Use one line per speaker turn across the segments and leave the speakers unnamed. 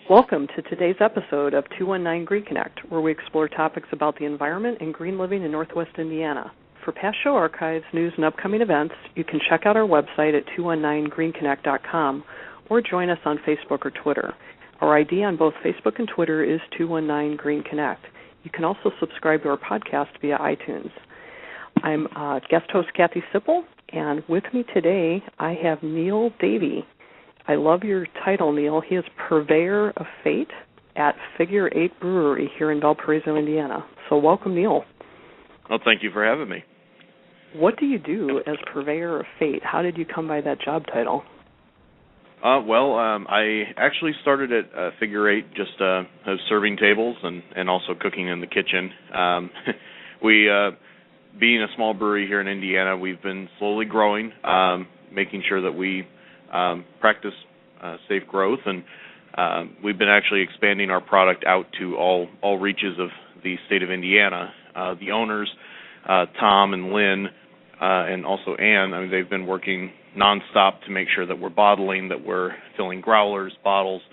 Welcome to today's episode of 219 Green Connect, where we explore topics about the environment and green living in Northwest Indiana. For past show archives, news, and upcoming events, you can check out our website at 219greenconnect.com or join us on Facebook or Twitter. Our ID on both Facebook and Twitter is 219 Green Connect. You can also subscribe to our podcast via iTunes. I'm guest host Kathy Sipple, and with me today I have Neil Davey. I love your title, Neil. He is Purveyor of Fate at Figure Eight Brewery here in Valparaiso, Indiana. So welcome, Neil.
Well, thank you for having me.
What do you do as Purveyor of Fate? How did you come by that job title?
I actually started at Figure Eight just as serving tables and also cooking in the kitchen. Being a small brewery here in Indiana, we've been slowly growing, making sure that we practice safe growth, and we've been actually expanding our product out to all reaches of the state of Indiana. The owners, Tom and Lynn, and also Ann, they've been working nonstop to make sure that we're bottling, that we're filling growlers, bottles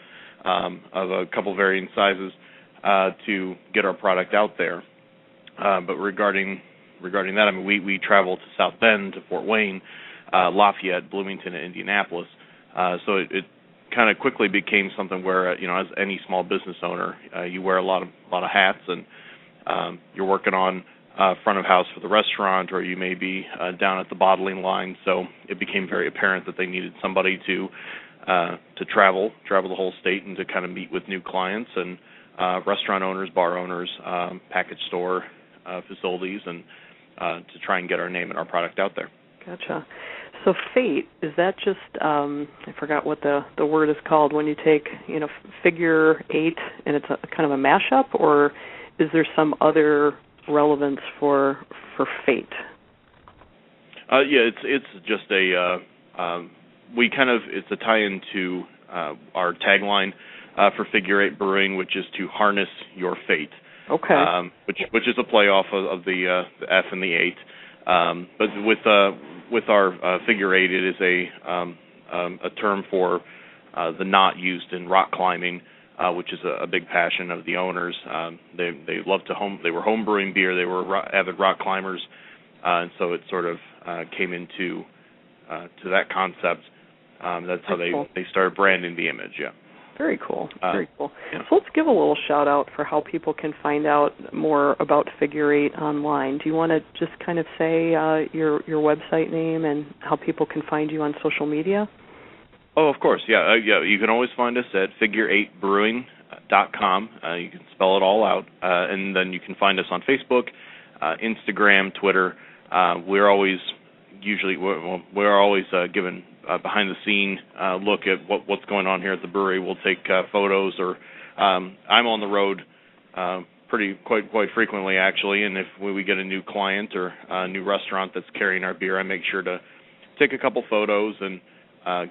of a couple varying sizes to get our product out there. But regarding that, we travel to South Bend, to Fort Wayne, Lafayette, Bloomington, and Indianapolis. So it kind of quickly became something where, as any small business owner, you wear a lot of hats, and you're working on front of house for the restaurant, or you may be down at the bottling line. So it became very apparent that they needed somebody to travel the whole state and to kind of meet with new clients and restaurant owners, bar owners, package store facilities, and to try and get our name and our product out there.
Gotcha. So fate, is that just, I forgot what the word is called, when you take, Figure Eight and it's a kind of a mashup, or is there some other relevance for fate?
It's just it's a tie-in to our tagline for Figure Eight Brewing, which is to harness your fate.
Okay.
Which is a playoff of the F and the 8. But with our Figure Eight, it is a term for the knot used in rock climbing, which is a big passion of the owners. They love they were home brewing beer. They were avid rock climbers, and so it sort of came into to that concept. That's how they started branding the image. Yeah.
Very cool. Very cool.
Yeah.
So let's give a little shout out for how people can find out more about Figure Eight online. Do you want to just kind of say your website name and how people can find you on social media?
Oh, of course. Yeah. You can always find us at figure8brewing.com. You can spell it all out, and then you can find us on Facebook, Instagram, Twitter. We're always given behind-the-scene look at what's going on here at the brewery. We'll take photos, or I'm on the road quite frequently, actually, and if we get a new client or a new restaurant that's carrying our beer, I make sure to take a couple photos and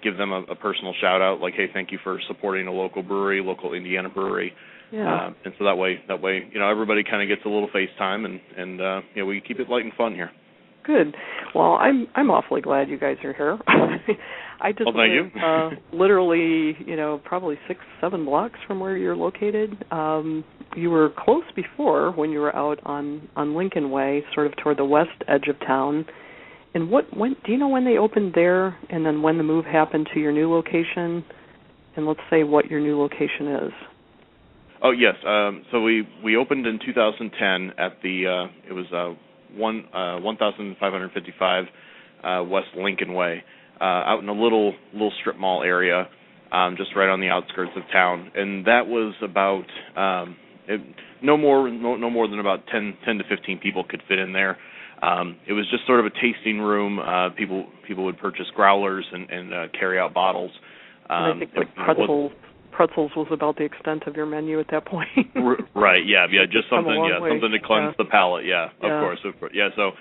give them a personal shout-out, like, hey, thank you for supporting a local brewery, local Indiana brewery.
Yeah.
And so that way, everybody kind of gets a little face time, and we keep it light and fun here.
Good. Well, I'm awfully glad you guys are here. I just live literally, probably 6-7 blocks from where you're located. You were close before when you were out on Lincoln Way, sort of toward the west edge of town. And when do you know when they opened there, and then when the move happened to your new location? And let's say what your new location is.
Oh yes. So we opened in 2010 at the it was 1555 West Lincoln Way, out in a little strip mall area, just right on the outskirts of town, and that was about no more than about 10 to 15 people could fit in there. It was just sort of a tasting room. People would purchase growlers and carry out bottles.
And I think pretzels was about the extent of your menu at that point.
Right. Yeah. Just something. Yeah. Something to cleanse the palate. Yeah. Of course. Yeah. So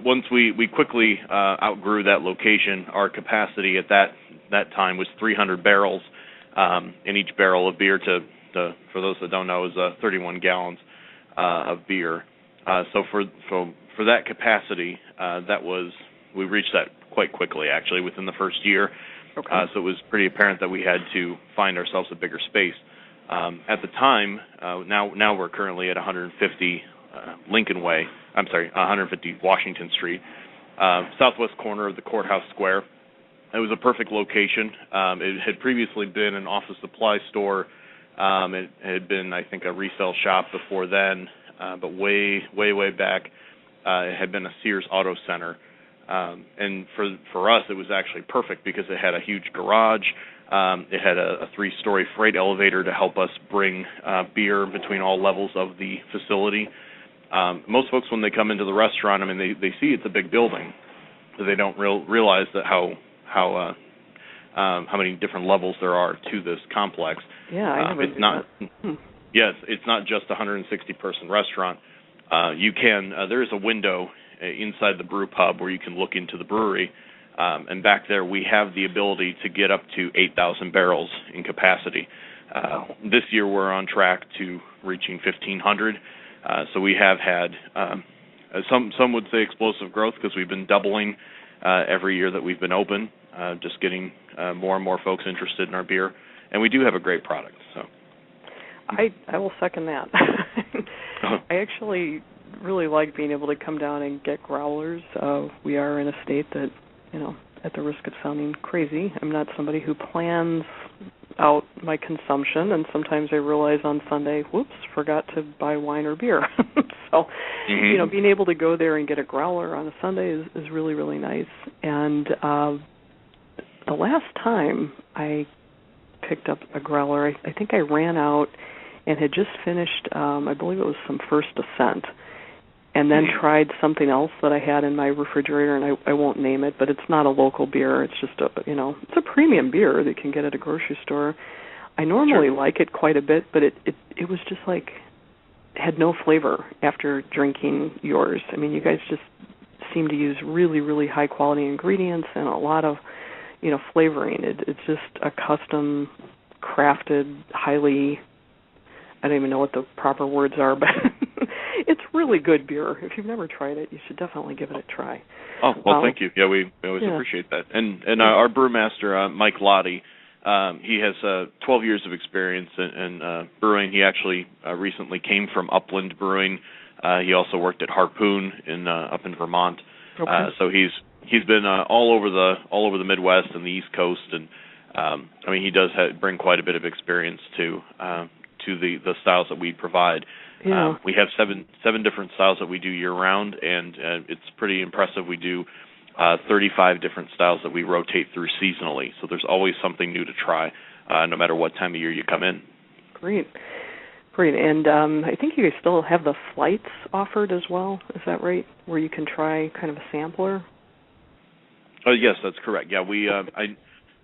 once we quickly outgrew that location, our capacity at that time was 300 barrels, and each barrel of beer for those that don't know is 31 gallons of beer. So for that capacity, we reached that quite quickly, actually, within the first year.
Okay.
So it was pretty apparent that we had to find ourselves a bigger space. At the time, now we're currently at 150 150 Washington Street, southwest corner of the courthouse square. It was a perfect location. It had previously been an office supply store. It had been, I think, a resale shop before then, but way back, it had been a Sears Auto Center. And for us, it was actually perfect because it had a huge garage. It had a 3-story freight elevator to help us bring beer between all levels of the facility. Most folks, when they come into the restaurant, I mean, they see it's a big building, but they don't realize that how many different levels there are to this complex.
Yeah, I never
it's not.
That.
Yes, it's not just a 160-person restaurant. There is a window inside the brew pub where you can look into the brewery, and back there we have the ability to get up to 8,000 barrels in capacity. This year we're on track to reaching 1,500. So we have had some would say explosive growth because we've been doubling every year that we've been open, just getting more and more folks interested in our beer, and we do have a great product. So
I will second that. I actually really like being able to come down and get growlers. We are in a state that, at the risk of sounding crazy, I'm not somebody who plans out my consumption, and sometimes I realize on Sunday, whoops, forgot to buy wine or beer. So, being able to go there and get a growler on a Sunday is really, really nice. And the last time I picked up a growler, I think I ran out and had just finished, I believe it was some First Ascent, and then tried something else that I had in my refrigerator, and I won't name it, but it's not a local beer. It's just it's a premium beer that you can get at a grocery store. I normally like it quite a bit, but it was just like, had no flavor after drinking yours. I mean, you guys just seem to use really, really high quality ingredients and a lot of, flavoring. It's just a custom crafted, highly, I don't even know what the proper words are, but it's really good beer. If you've never tried it, you should definitely give it a try.
Oh, well, thank you. Yeah, we always appreciate that. And our brewmaster, Mike Lottie, he has 12 years of experience in brewing. He actually recently came from Upland Brewing. He also worked at Harpoon up in Vermont. Okay. So he's been all over the Midwest and the East Coast, and he does bring quite a bit of experience to the styles that we provide. Yeah. We have seven different styles that we do year-round, and it's pretty impressive. We do 35 different styles that we rotate through seasonally, so there's always something new to try, no matter what time of year you come in. Great.
And I think you guys still have the flights offered as well, is that right, where you can try kind of a sampler?
Oh, yes, that's correct. Yeah, we a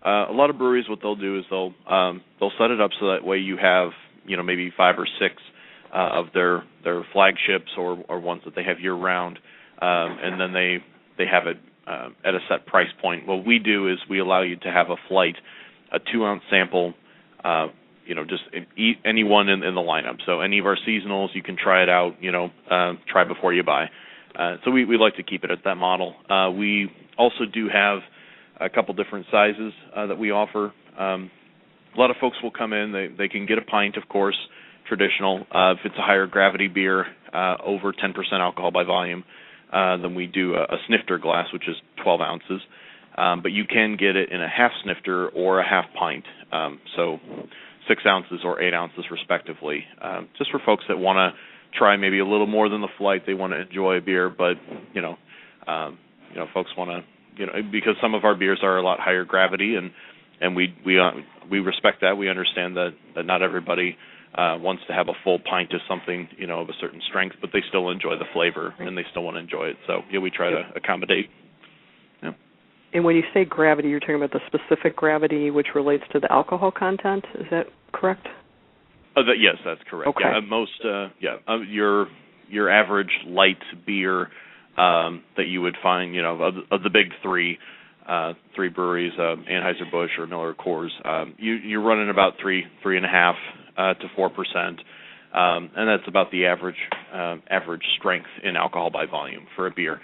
lot of breweries, what they'll do is they'll set it up so that way you have maybe 5 or 6 of their flagships or ones that they have year round, and then they have it at a set price point. What we do is we allow you to have a flight, a 2-ounce sample, just eat any one in the lineup. So any of our seasonals, you can try it out, try before you buy. So we like to keep it at that model. We also do have a couple different sizes that we offer. A lot of folks will come in. They can get a pint, of course, traditional. If it's a higher gravity beer, over 10% alcohol by volume, then we do a snifter glass, which is 12 ounces. But you can get it in a half snifter or a half pint, so 6 ounces or 8 ounces respectively, just for folks that want to try maybe a little more than the flight. They want to enjoy a beer, but folks want to, because some of our beers are a lot higher gravity, and we respect that. We understand that not everybody wants to have a full pint of something, of a certain strength, but they still enjoy the flavor and they still want to enjoy it. So we try to accommodate. Yeah. And
when you say gravity, you're talking about the specific gravity which relates to the alcohol content. Is that correct?
Yes, that's correct. Okay. Your average light beer that you would find, of the big three breweries, Anheuser-Busch or Miller Coors, you're running about 3.5% to 4%, and that's about the average strength in alcohol by volume for a beer.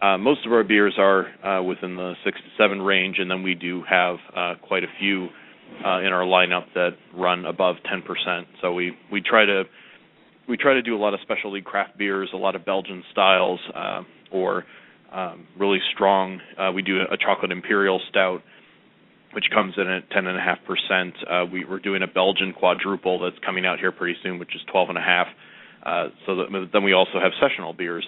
Most of our beers are within the 6 to 7 range, and then we do have quite a few in our lineup that run above 10%. So we try to do a lot of specialty craft beers, a lot of Belgian styles, or really strong. We do a chocolate imperial stout, which comes in at 10.5%. We're doing a Belgian quadruple that's coming out here pretty soon, which is 12.5%. Then we also have sessionable beers,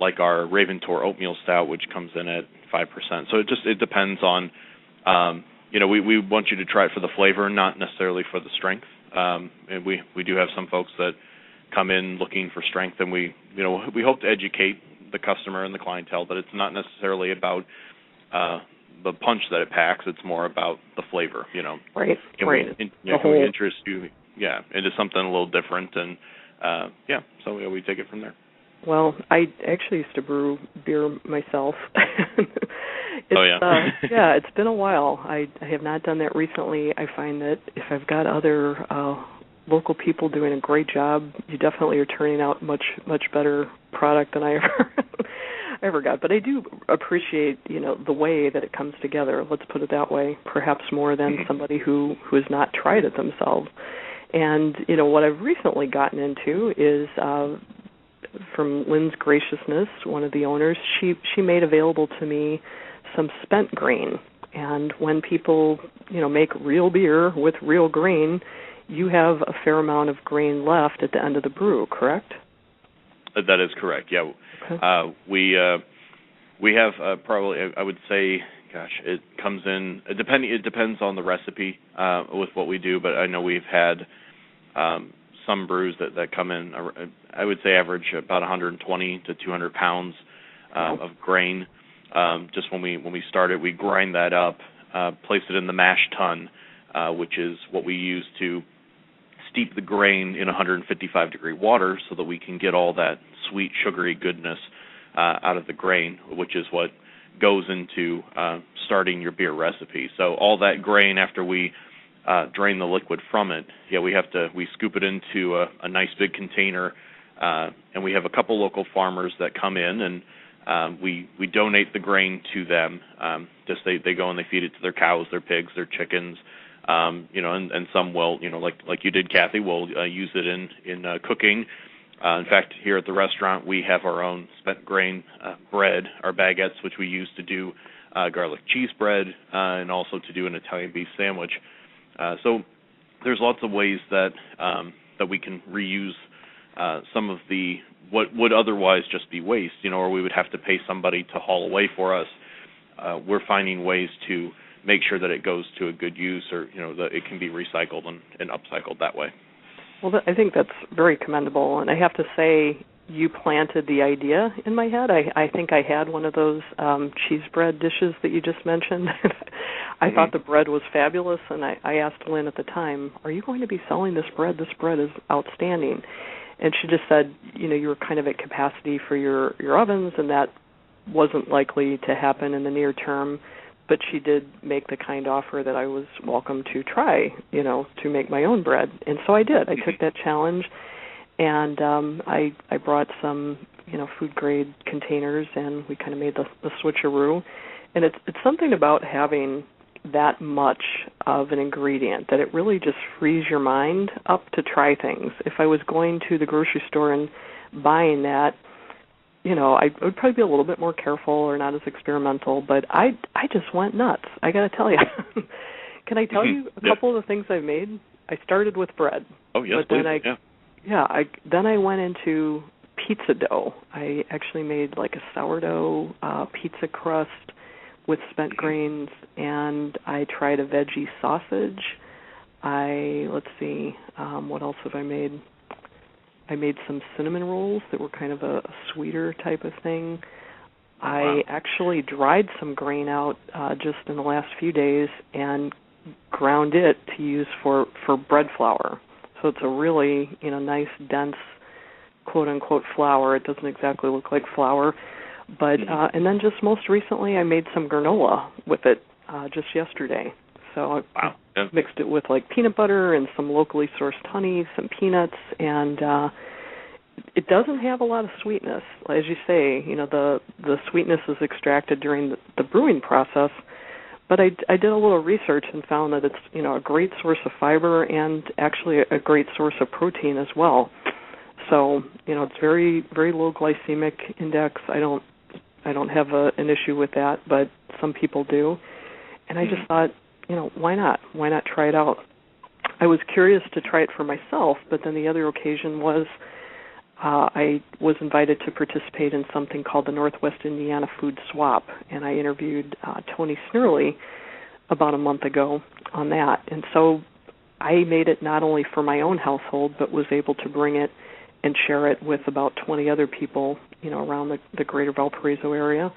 like our Raventor oatmeal stout, which comes in at 5%. So it depends on, we want you to try it for the flavor, not necessarily for the strength. And we do have some folks that come in looking for strength, and we hope to educate the customer and the clientele that it's not necessarily about the punch that it packs. It's more about the flavor.
Right.
Can we interest you? Yeah, into something a little different, and so we take it from there.
Well, I actually used to brew beer myself. It's been a while. I have not done that recently. I find that if I've got other local people doing a great job, you definitely are turning out much better product than I ever got. But I do appreciate, the way that it comes together. Let's put it that way. Perhaps more than somebody who has not tried it themselves. And what I've recently gotten into is from Lynn's graciousness, one of the owners, she made available to me some spent grain. And when people, make real beer with real grain, you have a fair amount of grain left at the end of the brew, correct?
That is correct, yeah. Okay. We have probably, I would say, it comes in, it depends on the recipe with what we do, but I know we've had some brews that come in, I would say average about 120 to 200 pounds of grain. Just when we started, we grind that up, place it in the mash tun, which is what we use to steep the grain in 155-degree water so that we can get all that sweet, sugary goodness out of the grain, which is what goes into starting your beer recipe. So all that grain, after we drain the liquid from it, we scoop it into a nice big container, and we have a couple local farmers that come in, and we donate the grain to them. They go and they feed it to their cows, their pigs, their chickens, and some will, like you did, Kathy, will use it in cooking. In fact, here at the restaurant, we have our own spent grain bread, our baguettes, which we use to do garlic cheese bread and also to do an Italian beef sandwich. So there's lots of ways that we can reuse some of what would otherwise just be waste, or we would have to pay somebody to haul away for us. We're finding ways to make sure that it goes to a good use, or that it can be recycled and upcycled that way.
Well, I think that's very commendable, and I have to say, you planted the idea in my head. I think I had one of those cheese bread dishes that you just mentioned. I thought the bread was fabulous, and I asked Lynn at the time, are you going to be selling this bread? This bread is outstanding. And she just said, you were kind of at capacity for your ovens, and that wasn't likely to happen in the near term. But she did make the kind offer that I was welcome to try, to make my own bread. And so I did. I took that challenge, and I brought some, food-grade containers, and we kind of made the switcheroo. And it's something about having that much of an ingredient that it really just frees your mind up to try things. If I was going to the grocery store and buying that, I would probably be a little bit more careful or not as experimental, but I just went nuts. I got to tell you. Can I tell you a couple of the things I've made? I started with bread.
Oh, yes,
but
please.
Then I went into pizza dough. I actually made like a sourdough pizza crust with spent grains, and I tried a veggie sausage. What else have I made? I made some cinnamon rolls that were kind of a sweeter type of thing. I actually dried some grain out just in the last few days and ground it to use for bread flour. So it's a really, nice, dense, quote-unquote flour. It doesn't exactly look like flour. But and then just most recently I made some granola with it just yesterday. So I mixed it with like peanut butter and some locally sourced honey, some peanuts, and it doesn't have a lot of sweetness, as you say. The sweetness is extracted during the brewing process. But I did a little research and found that it's a great source of fiber and actually a great source of protein as well. So it's very, very low glycemic index. I don't have an issue with that, but some people do. And I just thought, why not? Why not try it out? I was curious to try it for myself, but then the other occasion was I was invited to participate in something called the Northwest Indiana Food Swap, and I interviewed Tony Snurley about a month ago on that. And so I made it not only for my own household, but was able to bring it and share it with about 20 other people, around the greater Valparaiso area.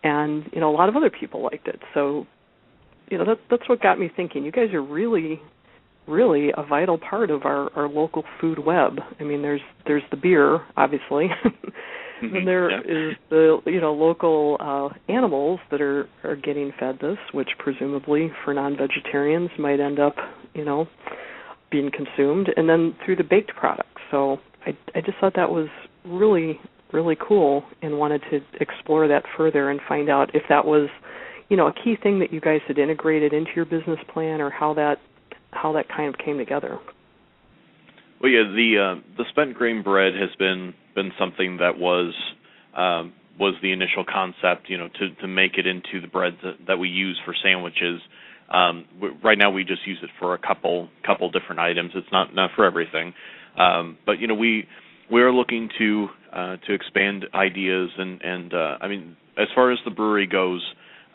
And, a lot of other people liked it. So, that's what got me thinking. You guys are really a vital part of our local food web. I mean, there's the beer, obviously, and there is the local animals that are getting fed this, which presumably for non-vegetarians might end up being consumed, and then through the baked products. So I just thought that was really, really cool, and wanted to explore that further and find out if that was a key thing that you guys had integrated into your business plan, or how that kind of came together.
Well, yeah, the spent grain bread has been something that was the initial concept, to make it into the bread that we use for sandwiches. Right now, we just use it for a couple different items. It's not for everything, but we are looking to expand ideas, and I mean, as far as the brewery goes,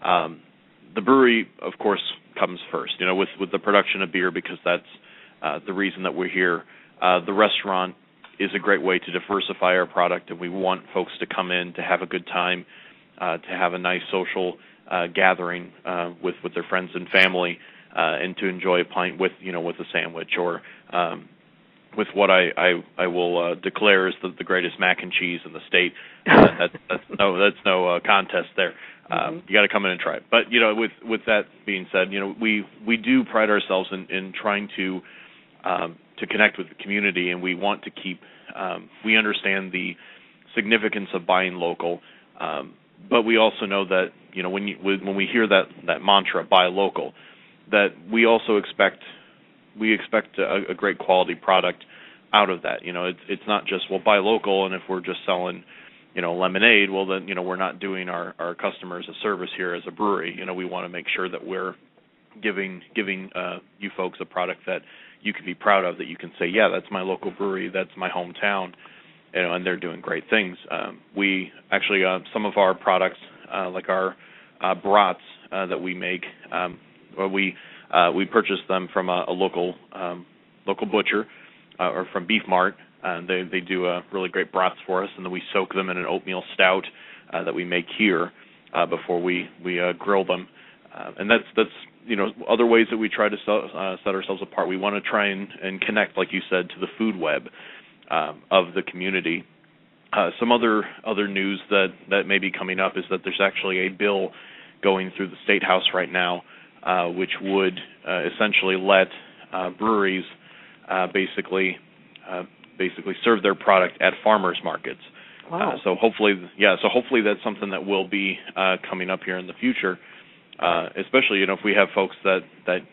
the brewery, of course, comes first, with the production of beer, because that's the reason that we're here. The restaurant is a great way to diversify our product, and we want folks to come in to have a good time, to have a nice social gathering with their friends and family, and to enjoy a pint with a sandwich, or with what I will declare is the greatest mac and cheese in the state. That's no contest there. You got to come in and try it. But with that being said, we do pride ourselves in trying to connect with the community, and we want to keep. We understand the significance of buying local, but we also know that when we hear that mantra, buy local, that we also expect a great quality product out of that. It's not just, well, buy local, and if we're just selling lemonade, well, then we're not doing our customers a service here as a brewery. We want to make sure that we're giving you folks a product that you can be proud of, that you can say, yeah, that's my local brewery, that's my hometown, and they're doing great things. We actually some of our products, like our brats that we make, we purchase them from a local butcher, or from Beef Mart. They do really great brats for us, and then we soak them in an oatmeal stout that we make here before we grill them. And that's other ways that we try to set ourselves apart. We want to try and connect, like you said, to the food web of the community. Some other news that may be coming up is that there's actually a bill going through the State House right now, which would essentially let breweries basically serve their product at farmers markets.
Wow.
So hopefully that's something that will be coming up here in the future. Especially if we have folks that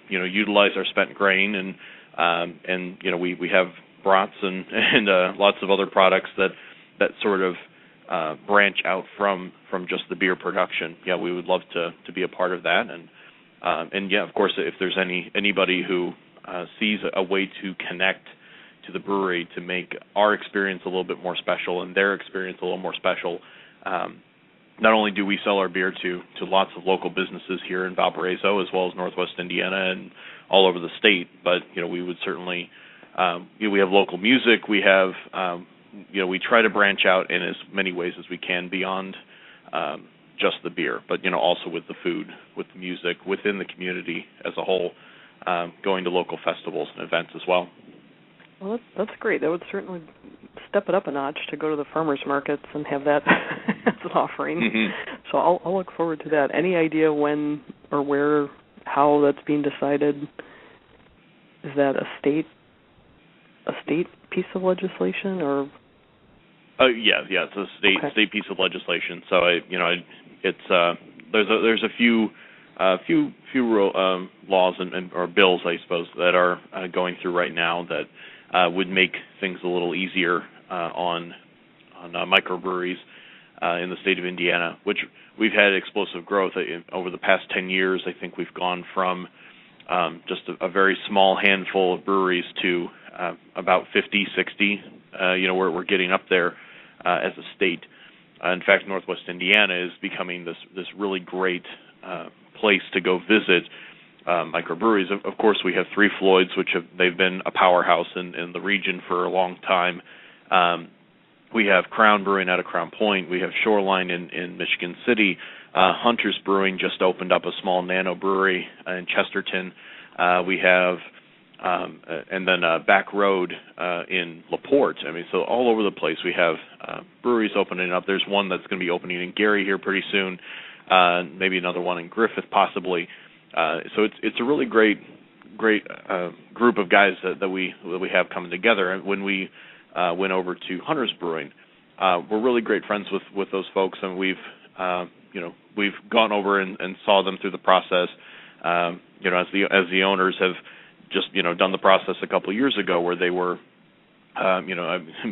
utilize our spent grain, and we have brats and lots of other products that sort of branch out from just the beer production. Yeah, we would love to be a part of that, and yeah, of course, if there's anybody who sees a way to connect to the brewery to make our experience a little bit more special and their experience a little more special. Not only do we sell our beer to lots of local businesses here in Valparaiso, as well as Northwest Indiana and all over the state, but we would certainly we have local music. We have we try to branch out in as many ways as we can beyond just the beer, but also with the food, with the music, within the community as a whole, going to local festivals and events as well.
Well, that's great. That would certainly step it up a notch to go to the farmers markets and have that as an offering. Mm-hmm. So I'll look forward to that. Any idea when or where, how that's being decided? Is that a state piece of legislation, or?
It's a state piece of legislation. So there's a few laws or bills, I suppose, that are going through right now that would make things a little easier on microbreweries in the state of Indiana, which we've had explosive growth over the past 10 years. I think we've gone from just a very small handful of breweries to about 50, 60. We're getting up there as a state. In fact, Northwest Indiana is becoming this really great place to go visit microbreweries. Of course, we have Three Floyds, they've been a powerhouse in the region for a long time. We have Crown Brewing out of Crown Point. We have Shoreline in Michigan City. Hunter's Brewing just opened up a small nano brewery in Chesterton. We have, and then Back Road in LaPorte. I mean, so all over the place we have breweries opening up. There's one that's going to be opening in Gary here pretty soon. Maybe another one in Griffith possibly. So it's a really great group of guys that we have coming together. And when we went over to Hunter's Brewing, we're really great friends with those folks, and we've gone over and saw them through the process. As the owners have just done the process a couple of years ago, where they were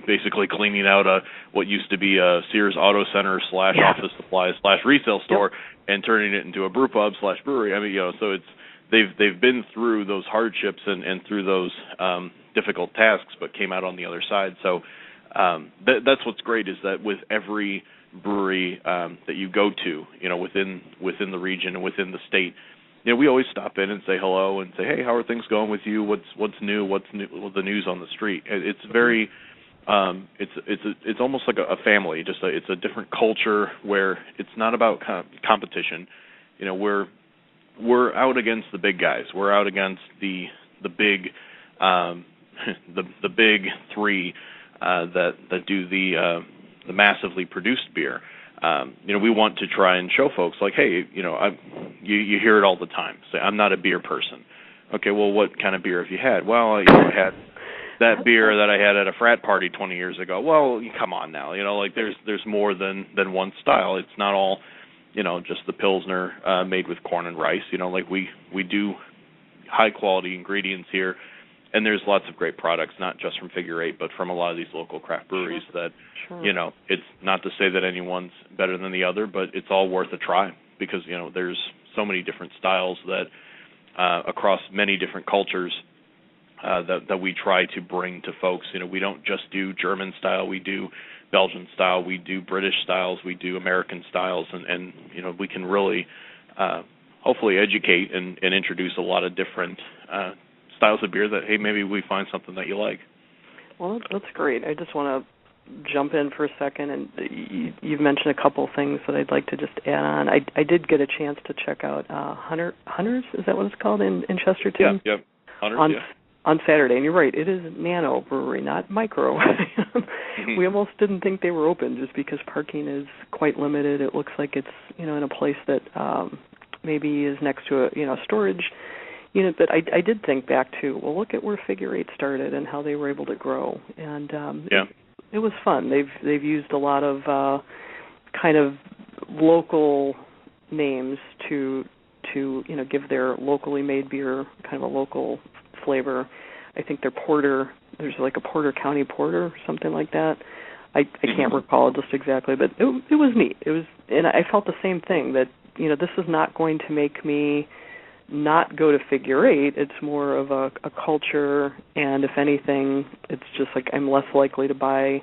basically cleaning out what used to be a Sears Auto Center / office supplies / retail store, and turning it into a brew pub / brewery. I mean, so it's they've been through those hardships and through those difficult tasks, but came out on the other side. So that's what's great, is that with every brewery that you go to, within the region and within the state, we always stop in and say hello and say, hey, how are things going with you? What's new? What's the news on the street? It's very, it's almost like a family. It's a different culture where it's not about competition. We're out against the big guys. We're out against the big the big three that do the massively produced beer. We want to try and show folks, like, hey, you hear it all the time. Say, I'm not a beer person. Okay, well, what kind of beer have you had? Well, I had that beer that I had at a frat party 20 years ago. Well, come on now. There's more than one style. It's not all, just the Pilsner made with corn and rice. We do high quality ingredients here. And there's lots of great products, not just from Figure Eight, but from a lot of these local craft breweries that, it's not to say that anyone's better than the other, but it's all worth a try because, there's so many different styles that across many different cultures that we try to bring to folks. We don't just do German style, we do Belgian style, we do British styles, we do American styles, and we can really hopefully educate and introduce a lot of different styles of beer that, hey, maybe we find something that you like.
Well, that's great. I just want to jump in for a second, and you've mentioned a couple things that I'd like to just add on. I did get a chance to check out Hunter's, is that what it's called, in Chesterton?
Yeah, Hunter's,
on Saturday, and you're right, it is nano brewery, not micro. We almost didn't think they were open just because parking is quite limited. It looks like it's, in a place that maybe is next to a storage unit. But I did think back to, well, look at where Figure Eight started and how they were able to grow, and it was fun. They've used a lot of kind of local names to give their locally made beer kind of a local flavor. I think their porter, there's like a Porter County porter or something like that. I can't recall just exactly, but it was neat. It was, and I felt the same thing, that this is not going to make me not go to Figure Eight. It's more of a culture, and if anything, it's just like I'm less likely to buy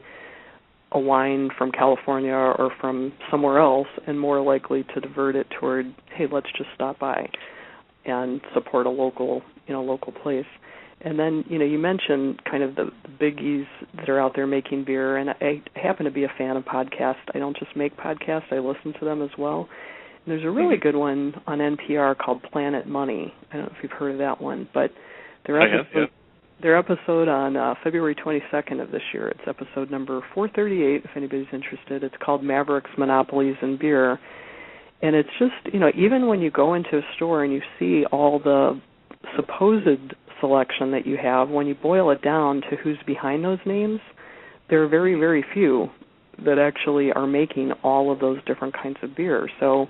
a wine from California or from somewhere else, and more likely to divert it toward, hey, let's just stop by and support a local place. And then, you mentioned kind of the biggies that are out there making beer, and I happen to be a fan of podcasts. I don't just make podcasts, I listen to them as well. And there's a really good one on NPR called Planet Money. I don't know if you've heard of that one, but their episode on February 22nd of this year, it's episode number 438, if anybody's interested. It's called Mavericks, Monopolies, and Beer. And it's just, even when you go into a store and you see all the supposed selection that you have, when you boil it down to who's behind those names, there are very, very few that actually are making all of those different kinds of beer. So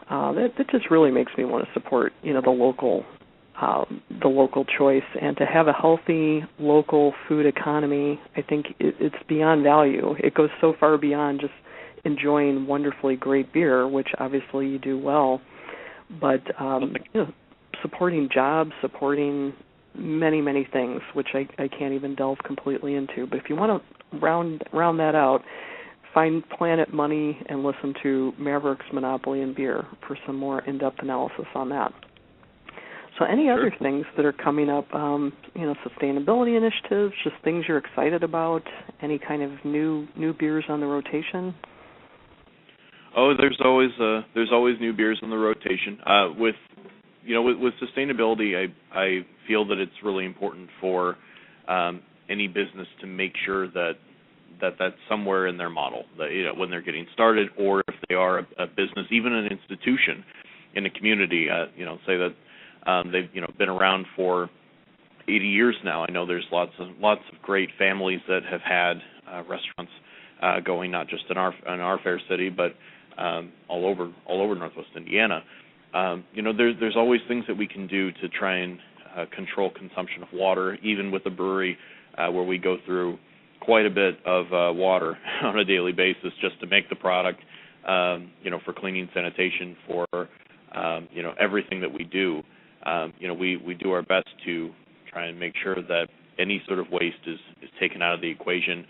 that just really makes me want to support, the local choice, and to have a healthy local food economy. I think it's beyond value. It goes so far beyond just enjoying wonderfully great beer, which obviously you do well, but supporting jobs, supporting many, many things, which I can't even delve completely into. But if you want to round that out, find Planet Money and listen to Maverick's Monopoly in Beer for some more in-depth analysis on that. So any other things that are coming up, sustainability initiatives, just things you're excited about, any kind of new beers on the rotation?
Oh, there's always new beers on the rotation. With sustainability, I feel that it's really important for any business to make sure that that's somewhere in their model, that, when they're getting started, or if they are a business, even an institution in a community, say that they've been around for 80 years now. I know there's lots of great families that have had restaurants going, not just in our fair city, but all over Northwest Indiana. There's always things that we can do to try and control consumption of water, even with a brewery where we go through quite a bit of water on a daily basis just to make the product, for cleaning, sanitation, for everything that we do. We do our best to try and make sure that any sort of waste is taken out of the equation.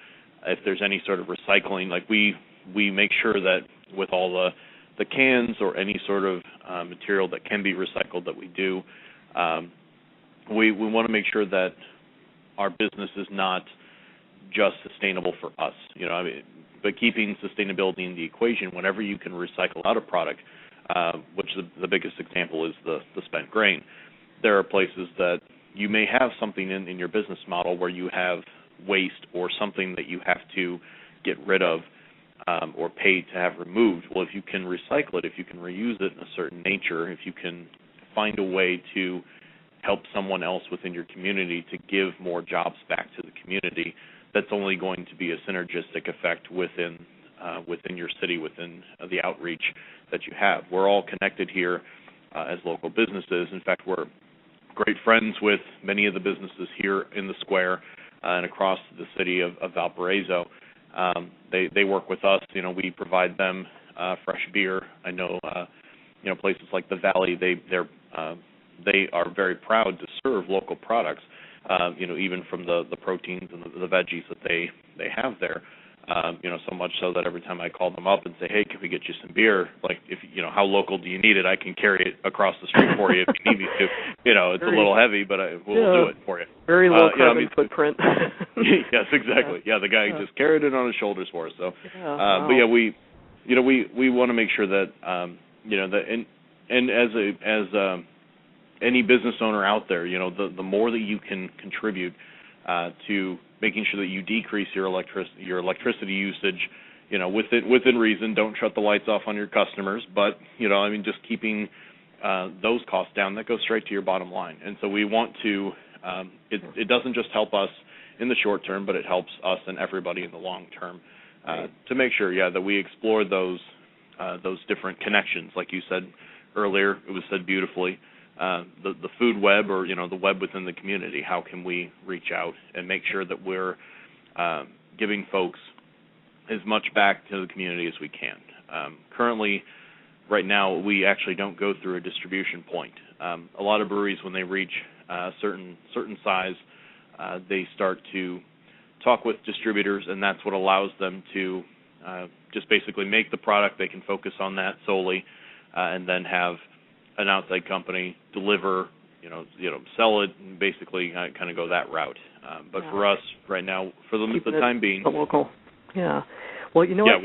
If there's any sort of recycling, like we make sure that with all the cans or any sort of material that can be recycled that we do, we want to make sure that our business is not just sustainable for us, but keeping sustainability in the equation. Whenever you can recycle out a product, which the biggest example is the spent grain, there are places that you may have something in your business model where you have waste or something that you have to get rid of or pay to have removed. Well, if you can recycle it, if you can reuse it in a certain nature, if you can find a way to help someone else within your community to give more jobs back to the community, that's only going to be a synergistic effect within your city, within the outreach that you have. We're all connected here as local businesses. In fact, we're great friends with many of the businesses here in the square and across the city of Valparaiso. They work with us. We provide them fresh beer. I know, places like the Valley, they are very proud to serve local products. Even from the proteins and the veggies that they have there. So much so that every time I call them up and say, hey, can we get you some beer? Like, if how local do you need it? I can carry it across the street for you if you need me to. It's a little heavy, but we'll do it for you.
Very low carbon footprint.
Yes, exactly. Yeah, the guy just carried it on his shoulders for us. So,
wow.
But yeah, we want to make sure that that and as any business owner out there, the more that you can contribute to making sure that you decrease your electricity usage, within reason. Don't shut the lights off on your customers, but just keeping those costs down, that goes straight to your bottom line. And so we want to. It doesn't just help us in the short term, but it helps us and everybody in the long term to make sure, that we explore those different connections, like you said earlier. It was said beautifully. The food web, or the web within the community. How can we reach out and make sure that we're giving folks as much back to the community as we can? Currently, right now, we actually don't go through a distribution point. A lot of breweries, when they reach a certain size, they start to talk with distributors, and that's what allows them to just basically make the product. They can focus on that solely, and then have an outside company deliver, sell it, and basically kind of go that route. But for us right now, for the time being,
local. Yeah. Well, what?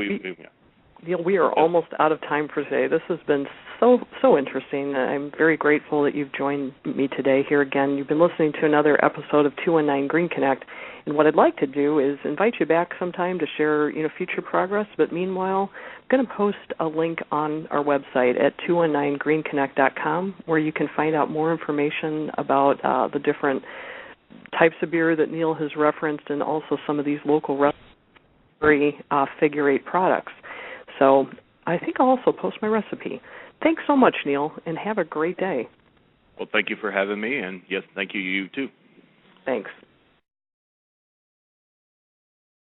Neil, we are almost out of time for today. This has been so interesting. I'm very grateful that you've joined me today here again. You've been listening to another episode of 219 Green Connect. And what I'd like to do is invite you back sometime to share, future progress. But meanwhile, I'm going to post a link on our website at 219greenconnect.com, where you can find out more information about the different types of beer that Neil has referenced, and also some of these local dairy Figure Eight products. So I think I'll also post my recipe. Thanks so much, Neil, and have a great day.
Well, thank you for having me, and yes, thank you, you too.
Thanks.